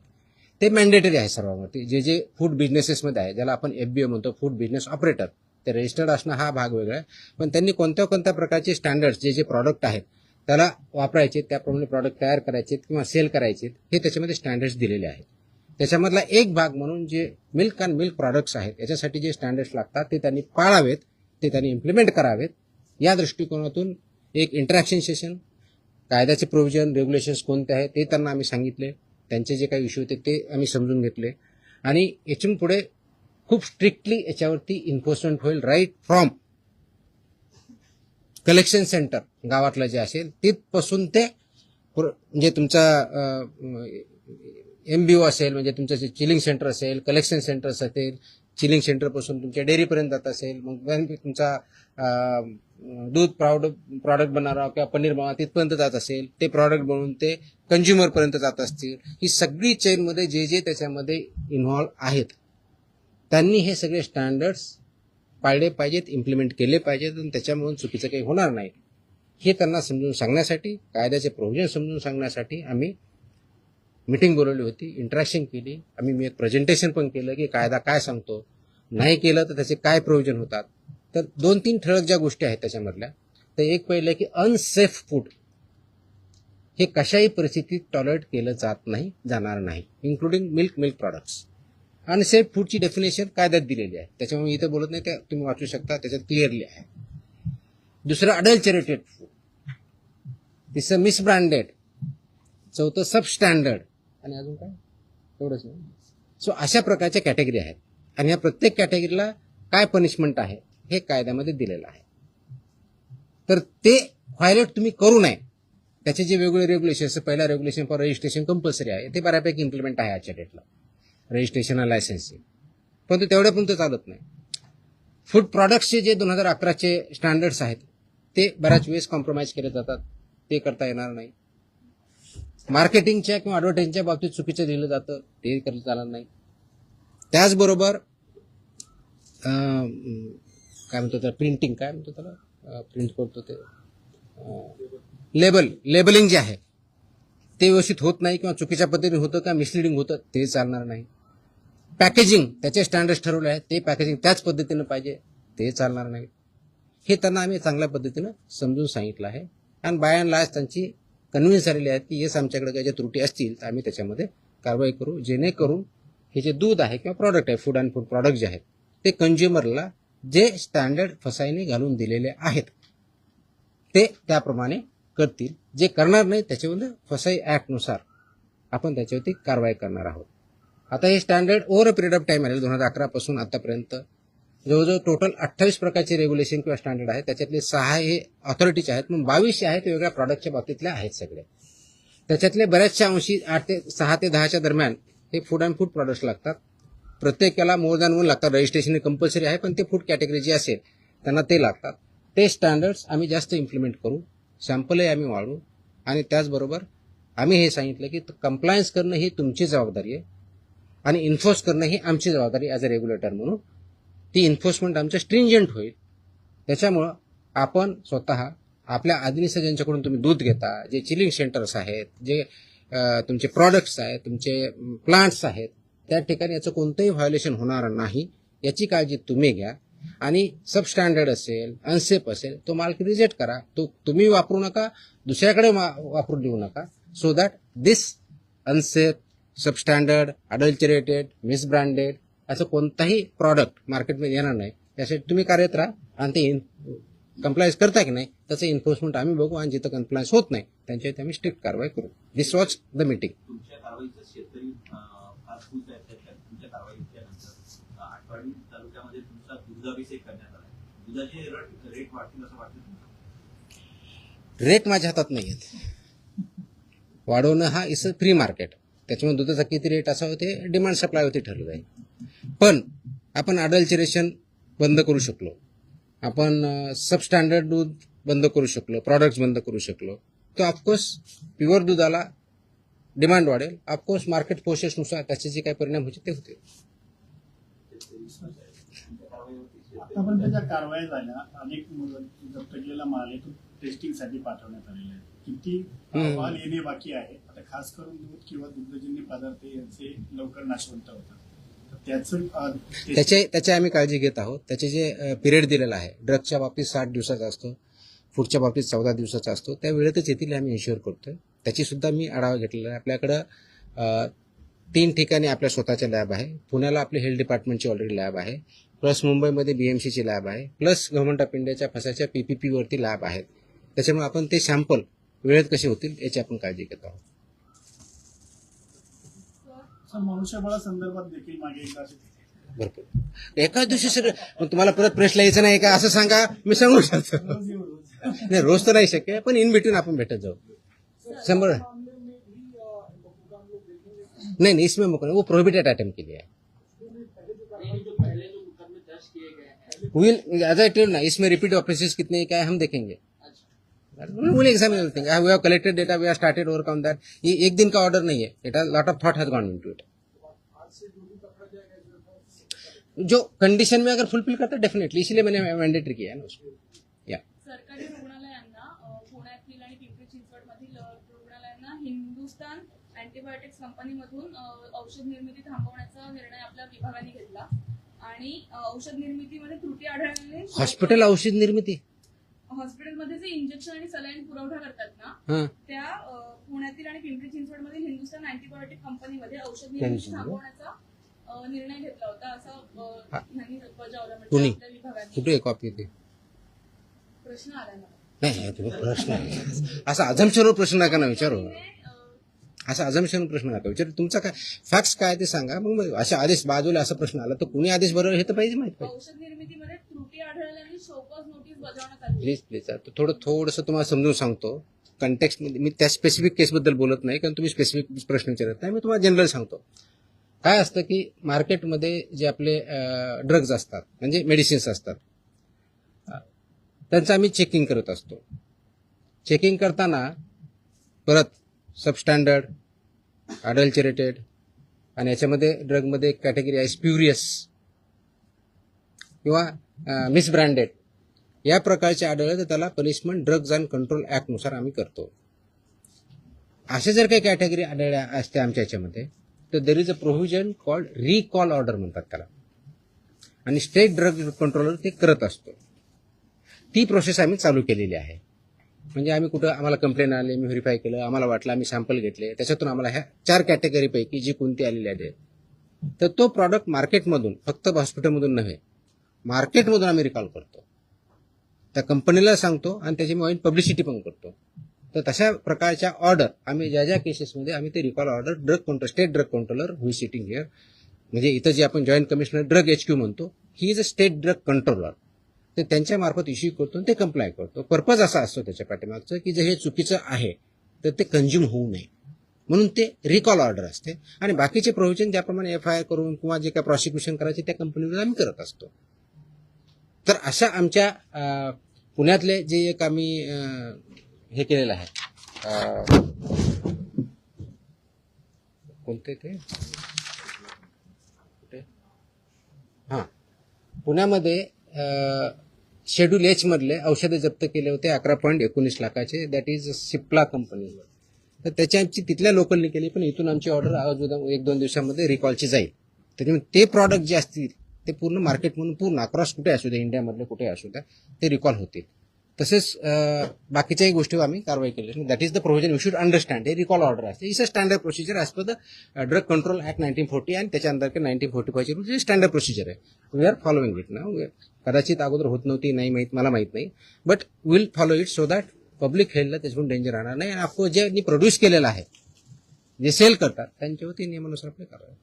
ते मॅन्डेटरी आहे सर्वांवरती. जे फूड बिझनेसेसमध्ये आहे, ज्याला आपण FBO म्हणतो, फूड बिझनेस ऑपरेटर, ते रजिस्टर्ड असणं हा भाग वेगळा आहे. पण त्यांनी कोणत्या प्रकारचे स्टँडर्ड्स जे प्रॉडक्ट आहेत त्याला वापरायचे, त्याप्रमाणे प्रॉडक्ट तयार करायचे किंवा सेल करायचे, हे त्याच्यामध्ये स्टँडर्ड्स दिलेले आहेत. त्याच्यामधला एक भाग म्हणून जे मिल्क अँड मिल्क प्रॉडक्ट्स आहेत याच्यासाठी जे स्टँडर्ड्स लागतात ते त्यांनी पाळावेत, ते त्यांनी इम्प्लिमेंट करावेत. या दृष्टिकोनातून एक इंटरॅक्शन सेशन, कायद्याचे प्रोव्हिजन, रेग्युलेशन्स कोणते आहेत ते त्यांना आम्ही सांगितले. त्यांचे जे काही इश्यू होते ते आम्ही समजून घेतले आणि यातून पुढे खूप स्ट्रिक्टली याच्यावरती इन्फोर्समेंट होईल. राईट फ्रॉम कलेक्शन सेंटर गावातलं जे असेल तिथपासून ते म्हणजे तुमचा MBO असेल, म्हणजे तुमचं जे चिलिंग सेंटर असेल, कलेक्शन सेंटर्स असेल, चिलिंग सेंटरपासून तुमच्या डेअरीपर्यंत जात असेल, मग तुमचा दूध प्रॉडक्ट बनवणार किंवा पनीर बनवणार तिथपर्यंत जात असेल, ते प्रॉडक्ट बनवून ते कंझ्युमरपर्यंत जात असतील, ही सगळी चेनमध्ये जे त्याच्यामध्ये इन्व्हॉल्व आहेत त्यांनी हे सगळे स्टँडर्ड्स पाळले पाहिजेत, इम्प्लिमेंट केले पाहिजेत आणि त्याच्यामधून चुकीचं काही होणार नाही हे त्यांना समजून सांगण्यासाठी, कायद्याचे प्रोव्हिजन समजून सांगण्यासाठी आम्ही मीटिंग बोलवली होती, इंटरॅक्शन केली. मी एक प्रेझेंटेशन पण केलं की कायदा काय सांगतो, नाही केलं तर त्याचे काय प्रोव्हिजन होतात. तर 2-3 ठळक ज्या गोष्टी आहेत त्याच्यामधल्या, तर एक पहिलं की अनसेफ फूड हे कशाही परिस्थितीत टॉलरेट केलं जाणार नाही, इन्क्लुडिंग मिल्क प्रॉडक्ट्स. अनसेफ फूडची डेफिनेशन कायद्यात दिलेली आहे, त्याच्यामुळे इथं बोलत नाही, ते तुम्ही वाचू शकता, त्याच्यात क्लिअरली आहे. दुसरं अडल्चरेटेड फूड, तिसरं मिसब्रँडेड, चौथं सबस्टँडर्ड आणि अजून काय एवढंच नाही. सो अशा प्रकारच्या कॅटेगरी आहेत आणि या प्रत्येक कॅटेगरीला काय पनिशमेंट आहे हे कायद्यामध्ये दिलेलं आहे. तर ते व्हायलेट तुम्ही करू नये. त्याचे जे वेगवेगळे रेग्युलेशन, पहिला रेग्युलेशन फॉर रजिस्ट्रेशन कंपल्सरी आहे, ते बऱ्यापैकी इम्प्लिमेंट आहे आजच्या डेटला, रजिस्ट्रेशन आणि लायसन्सिंग. परंतु तेवढ्यापर्यंत चालत नाही. फूड प्रॉडक्ट्सचे जे 2011चे स्टँडर्ड्स आहेत ते बऱ्याच वेळेस कॉम्प्रोमाइज केले जातात, ते करता येणार नाही. मार्केटिंगच्या किंवा ॲडव्हर्टाइजिंगच्या बाबतीत चुकीचं लिहिलं जातं, ते करता चालणार नाही. त्याचबरोबर काय म्हणतो त्याला, प्रिंटिंग, काय म्हणतो त्याला, प्रिंट करतो ते लेबलिंग जे आहे ते व्यवस्थित होत नाही किंवा चुकीच्या पद्धतीने होतं का मिसलिडिंग होतं, ते चालणार नाही. पॅकेजिंग, त्याचे स्टँडर्ड्स ठरवले आहेत, ते पॅकेजिंग त्याच पद्धतीनं पाहिजे, ते चालणार नाही. हे त्यांना आम्ही चांगल्या पद्धतीनं समजून सांगितलं आहे आणि बाय अँड लार्ज त्यांची कन्व्हिन्स झालेली आहेत की येस, आमच्याकडे काही ज्या त्रुटी असतील तर आम्ही त्याच्यामध्ये कारवाई करू, जेणेकरून हे जे दूध आहे किंवा प्रॉडक्ट आहे, फूड अँड फूड प्रॉडक्ट जे आहेत ते कंझ्युमरला जे स्टँडर्ड फसाईने घालून दिलेले आहेत ते त्याप्रमाणे करतील. जे करणार नाही त्याच्यामध्ये फसाई ॲक्टनुसार आपण त्याच्यावरती कारवाई करणार आहोत. आता हे standard over a period of time आले, 2011 पासून आतापर्यंत जवळजवळ टोटल 28 प्रकारचे रेग्युलेशन किंवा स्टँडर्ड आहेत. त्याच्यातले 6 हे ऑथॉरिटीचे आहेत, मग 22 आहेत वेगळ्या प्रॉडक्टच्या बाबतीतले आहेत सगळे. त्याच्यातले बऱ्याचशा अंशी 6 ते 10च्या दरम्यान हे फूड अँड फूड प्रॉडक्ट्स लागतात. प्रत्येकाला मोर दॅन 1 लागतात. रजिस्ट्रेशन कंपल्सरी आहे, पण ते फूड कॅटेगरी जी असेल त्यांना ते लागतात. ते स्टँडर्ड्स आम्ही जास्त इम्प्लिमेंट करू, सॅम्पलही आम्ही वाढवू आणि त्याचबरोबर आम्ही हे सांगितलं की कंप्लायन्स करणं ही तुमची जबाबदारी आहे आणि इन्फोर्स करणं ही आमची जबाबदारी ॲज अ रेग्युलेटर म्हणून. ती इन्फोर्समेंट आमचं स्ट्रिंजंट होईल. त्याच्यामुळं आपण स्वतः आपल्या आदनीचं ज्यांच्याकडून तुम्ही दूध घेता, जे चिलिंग सेंटर्स आहेत, जे तुमचे प्रॉडक्ट्स आहेत, तुमचे प्लांट्स आहेत, त्या ठिकाणी याचं कोणतंही व्हायोलेशन होणार नाही याची काळजी तुम्ही घ्या. आणि सबस्टँडर्ड असेल, अनसेफ असेल, तो माल रिजेक्ट करा. तो तुम्ही वापरू नका, दुसऱ्याकडे वापरू देऊ नका. So that this unsafe, substandard, adulterated, misbranded असं कोणताही प्रॉडक्ट मार्केटमध्ये येणार नाही. त्यासाठी तुम्ही कार्यरत राहा आणि ते कंप्लायन्स करता की नाही त्याचं इन्फोर्समेंट आम्ही बघू आणि जिथं कंप्लायन्स होत नाही त्यांच्यावरती आम्ही स्ट्रिक्ट कारवाई करू. दिस वॉज द मीटिंग. तुमच्या कारवाईचं शेतकरी फार खुश आहेत. तुमच्या कारवाईच्या नंतर आठवडी तालुक्यामध्ये तुमचा दुग्धाभिषेक करण्यात आला. दुधाचे रेट वाढतील असं वाटतं तुम्हाला? रेट माझ्या हातात नाही आहेत. वाढवणं हा इज अ फ्री मार्केट. त्याच्यामुळे दुधाचा किती रेट असावं ते डिमांड सप्लायवरती ठरलं जाईल. पण आपण अडल्चरेशन बंद करू शकलो, आपण सबस्टँडर्ड दूध बंद करू शकलो, प्रॉडक्ट्स बंद करू शकलो, तर ऑफकोर्स प्युअर दुधाला डिमांड वाढेल. ऑफकोर्स मार्केट फोर्सेसनुसार त्याचे जे काही परिणाम होते ते होते. आतापर्यंत ज्या कारवाया झाल्या, अनेक जप्त केलेला माल आहे तो टेस्टिंगसाठी पाठवण्यात आलेला आहे. किती अहवाल येणे बाकी आहे? आता खास करून दूध किंवा दुग्धजन्य पदार्थ यांचे लवकर नाशवंत होतात. त्याची आम्ही काळजी घेत आहोत. त्याचे जे पिरियड दिलेला आहे, ड्रगच्या बाबतीत 60 दिवसाचा असतो, फूडच्या बाबतीत 14 दिवसाचा असतो, त्या वेळेतच येतील आम्ही इन्श्युअर करतोय. त्याची सुद्धा मी आढावा घेतलेला आहे. आपल्याकडं 3 ठिकाणी आपल्या स्वतःच्या लॅब आहे. पुण्याला आपली हेल्थ डिपार्टमेंटची ऑलरेडी लॅब आहे, प्लस मुंबईमध्ये BMCची लॅब आहे, प्लस गव्हर्नमेंट ऑफ इंडियाच्या फसाच्या PPP वरती लॅब आहेत. त्याच्यामुळे आपण ते सॅम्पल वेळेत कसे होतील याची आपण काळजी घेत आहोत. मनुष्यबळासंदर्भात देखील मागे एकदा भरपूर एकाच दिवशी सगळं. मग तुम्हाला परत प्रेसला यायचं नाही का असं सांगा, मी सांगू शकतो. नाही, रोज तर नाही शक्य, पण इन बिटवीन आपण भेटत जाऊ. 100 नहीं, इसमें वो प्रोहिबिटेड आइटम के लिए है. विल एज आई टेल ना, इसमें रिपीट ऑफेंसेस कितने क्या है हम देखेंगे. Will examine everything. We have collected data, we have started work on that. ये एक दिन का ऑर्डर नहीं है. It has lot of thought has gone into it. जो कंडीशन में अगर फुलफिल करता है डेफिनेटली, इसलिए मैंने मैंडेटरी किया है ना उसको. या सरकारी रुग्णालयांना, पुण्यातील आणि पिंपरी चिंचवडमधील रुग्णालयांना हिंदुस्तान अँटीबायोटिक्स कंपनीमधून औषध निर्मिती थांबवण्याचा निर्णय आपल्या विभागाने घेतला आणि औषध निर्मितीमध्ये त्रुटी आढळल्याने हॉस्पिटल औषध निर्मिती, हॉस्पिटलमध्ये जे इंजेक्शन आणि सलाईन पुरवठा करतात ना, त्या पुण्यातील आणि पिंपरी चिंचवडमधील हिंदुस्तान अँटीबायोटिक कंपनीमध्ये औषध निर्मिती थांबवण्याचा निर्णय घेतला होता असं यांनी बजावला. म्हणजे आपल्या विभागाने. कुठे कॉपी होती? प्रश्न आला मला. नाही, तुम्ही प्रश्न असा अझम्पशनवर प्रश्न नका ना विचारू. असा अजम्पशन प्रश्न नका विचार. तुमचा काय फॅक्ट्स काय ते सांगा. मग अशा आदेश बाजूला असा प्रश्न आला तर कुणी आदेश बरोबर हे तर पाहिजे माहित पाहिजे. औषध निर्मितीमध्ये त्रुटी आढळल्याने शोकॉज नोटीस बजावण्यात आली. प्लीज थोडंसं तुम्हाला समजून सांगतो. कंटेक्स्ट मध्ये मी त्या स्पेसिफिक केसबद्दल बोलत नाही कारण तुम्ही स्पेसिफिक प्रश्न विचारत नाही. मी तुम्हाला जनरल सांगतो. काय असतं की मार्केटमध्ये जे आपले ड्रग्ज असतात म्हणजे मेडिसिन्स असतात त्यांचं आम्ही चेकिंग करत असतो. चेकिंग करताना परत सबस्टँडर्ड, अडल्चरेटेड आणि याच्यामध्ये ड्रगमध्ये एक कॅटेगरी आहे स्प्युरियस किंवा मिसब्रँडेड या प्रकारचे आढळले तर त्याला पनिशमेंट ड्रग्ज अँड कंट्रोल ऍक्टनुसार आम्ही करतो. असे जर काही कॅटेगरी आढळल्या असते आमच्या याच्यामध्ये तर there is a provision called recall order म्हणतात त्याला आणि स्टेट ड्रग कंट्रोलर ते करत असतो. ती प्रोसेस आम्ही चालू केलेली आहे. म्हणजे आम्ही कुठं आम्हाला कंप्लेंट आले, मी व्हेरीफाय केलं, आम्हाला वाटलं, आम्ही सॅम्पल घेतले, त्याच्यातून आम्हाला ह्या 4 कॅटेगरीपैकी जी कोणती आलेली आहे तर तो प्रॉडक्ट मार्केटमधून फक्त हॉस्पिटलमधून नव्हे मार्केटमधून आम्ही रिकॉल करतो. त्या कंपनीला सांगतो आणि त्याची आम्ही पब्लिसिटी पण करतो. तर तशा प्रकारच्या ऑर्डर आम्ही ज्या केसेसमध्ये आम्ही ते recall order drug control state drug controller who is sitting here म्हणजे इथं जे आपण जॉईंट कमिशनर ड्रग HQ म्हणतो he is a state drug controller. तर त्यांच्या मार्फत इश्यू करतो आणि ते कंप्लाय करतो. पर्पज असा असतो त्याच्या पाठीमागचं की जर हे चुकीचं आहे तर ते कंझ्युम होऊ नये म्हणून ते रिकॉल ऑर्डर असते आणि बाकीचे प्रोव्हिजन ज्याप्रमाणे FIR करून किंवा जे काय प्रॉसिक्युशन करायचे त्या कंपनीवर आम्ही करत असतो. तर अशा आमच्या पुण्यातले जे एक आम्ही हे केलेलं आहे कोणते ते हां पुण्यामध्ये शेड्यूल H मधले औषधे जप्त केले होते 11.19 लाखाचे. That is Cipla company. तर त्याची तिथल्या लोकलनी केली पण इथून आमची ऑर्डर आज 1-2 दिवसामध्ये रिकॉलची जाईल. त्याच्यामुळे ते प्रॉडक्ट जे असतील ते पूर्ण मार्केटमधून पूर्ण अक्रॉस कुठे असू द्या इंडियामधले कुठे असू द्या ते रिकॉल होतील. तसेच बाकीच्याही गोष्टीवर आम्ही कारवाई केली. That is the provision you should understand. हे रिकॉल ऑर्डर असते. It's a standard procedure as per the drug control act 1940 आणि त्याच्या अंदर 1945 ची स्टँडर्ड प्रोसिजर आहे. We are following it now. कदाचित अगोदर होत नव्हती नाही माहीत मला माहीत नाही but will follow it so that public हेल्थला त्याच्यातून डेंजर राहणार नाही आणि ऑफकोर्स ज्यांनी प्रोड्यूस केलेलं आहे जे सेल करतात त्यांच्यावरती नियमानुसार आपले कारवाई.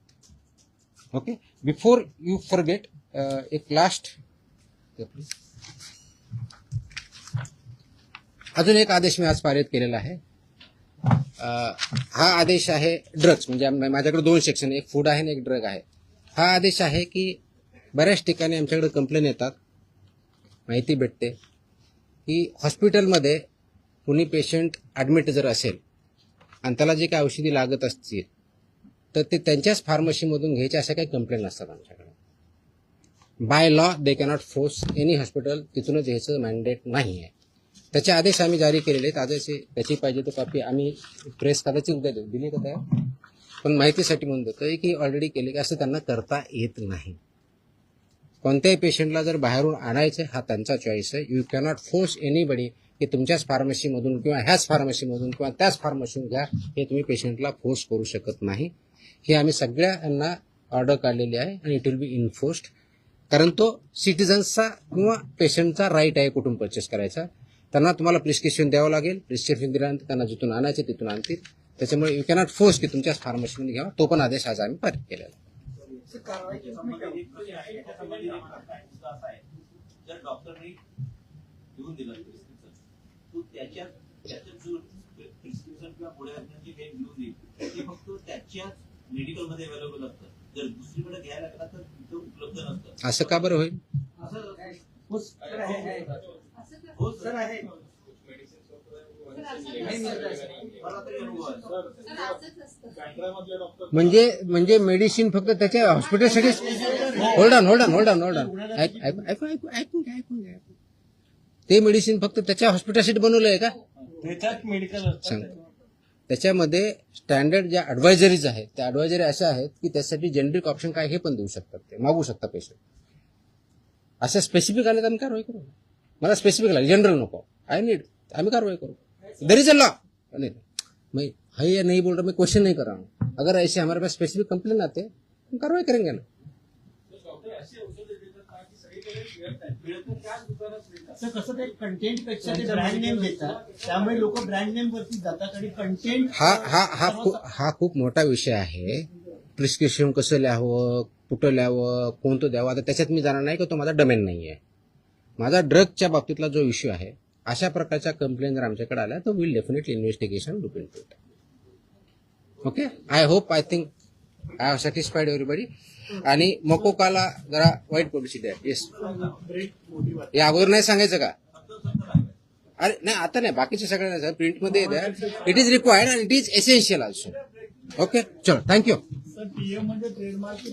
ओके बिफोर यू फॉरगेट एक लास्ट अजून एक आदेश मी आज पारित केलेला आहे. हा आदेश आहे ड्रग्स म्हणजे माझ्याकडे 2 सेक्शन एक फूड आहे आणि एक ड्रग आहे. हा आदेश आहे की बऱ्याच ठिकाणी आमच्याकडे कंप्लेन येतात माहिती भेटते की हॉस्पिटलमध्ये कुणी पेशंट ॲडमिट जर असेल आणि त्याला जे काही औषधी लागत असतील तर ते त्यांच्याच फार्मसीमधून घ्यायचे अशा काही कंप्लेन असतात आमच्याकडे. By law they cannot force any hospital तिथूनच घ्यायचं मॅन्डेट नाही आहे. त्याचे आदेश आम्ही जारी केलेले आहेत. आदेश त्याची पाहिजे तो कॉपी आम्ही प्रेस कदाचित उद्या देऊ दिली का त्या पण माहितीसाठी म्हणून देतोय की ऑलरेडी केले की असं त्यांना करता येत नाही. कोणत्याही पेशंटला जर बाहेरून आणायचं हा त्यांचा चॉईस आहे. यू कॅनॉट फोर्स एनीबडी की तुमच्याच फार्मसीमधून किंवा ह्याच फार्मसीमधून किंवा त्याच फार्मसीमधून घ्या हे तुम्ही पेशंटला फोर्स करू शकत नाही. हे आम्ही सगळ्यांना ऑर्डर काढलेली आहे आणि इट विल बी इन्फोर्स्ड कारण तो सिटिझन्सचा किंवा पेशंटचा राईट आहे कुठून परचेस करायचा. त्यांना तुम्हाला प्रिस्क्रिप्शन द्यावं लागेल. प्रिस्क्रिप्शन दिल्यानंतर त्यांना जिथून आणायचे तिथून आणतील. त्याच्यामुळे यू कॅनॉट फोर्स की तुमच्याच फार्मसीमध्ये घ्यावा. तो पण आदेश आज आम्ही पारित केलेला आहे. जर डॉक्टरने लिहून दिलं प्रिस्क्रिप्शन तो त्याच्यात जो प्रिस्क्रिप्शन किंवा गोळ्या जे काही लिहून देईल ते फक्त त्याच्याच मेडिकलमध्ये अवेलेबल असतं. जर दुसरीकडे घ्यायला लागला तर तिथं उपलब्ध नसतं. असं का बरं होईल? म्हणजे मेडिसिन फक्त त्याच्या हॉस्पिटलसाठी होल्ड ऑन ऐकून घ्या. ते मेडिसिन फक्त त्याच्या हॉस्पिटलसाठी बनवलं आहे का? त्याच्यात मेडिकल सांगतो त्याच्यामध्ये स्टँडर्ड ज्या ॲडवायझरीज आहेत त्या ॲडवायझरी अशा आहेत की त्यासाठी जेनरिक ऑप्शन काय हे पण देऊ शकतात. ते मागू शकता पेशंट. अशा स्पेसिफिक आले तर आम्ही कारवाई करू. मला स्पेसिफिक लागेल जनरल नको आय नीड आम्ही कारवाई करू. There is a law. मैं है या नहीं बोल रहा मैं क्वेश्चन नहीं कर रहा हूँ. अगर ऐसे हमारे पास स्पेसिफिक कंप्लेन आते हम कार्रवाई करेंगे ना. असं कसं ते कंटेंट पेक्षा ते ब्रँड नेम देतात, त्यामुळे लोक ब्रँड नेम वरती जातात आणि कंटेंट हा खूप मोठा विषय आहे. प्रिस्क्रिप्शन कसं लिहावं, कुठं लिहावं, कोणतं द्यावं, आता त्याच्यात मी जाणार नाही की तो माझा डोमेन नाही आहे. माझा ड्रगच्या बाबतीतला जो इश्यू आहे, अशा प्रकारच्या कंप्लेंट जर आमच्याकडे आल्या तर will definitely investigation look into it. Okay, I hope, I think I have satisfied everybody. आणि मकोकाला जरा वाईट पब्लिसिटी आहे. येस, या अगोदर नाही सांगायचं का? अरे नाही, आता नाही, बाकीचे सगळ्यांना नाही, प्रिंटमध्ये it is required and it is essential also. Okay, चलो, थँक्यू. सर, पीएम म्हणजे ट्रेडमार्क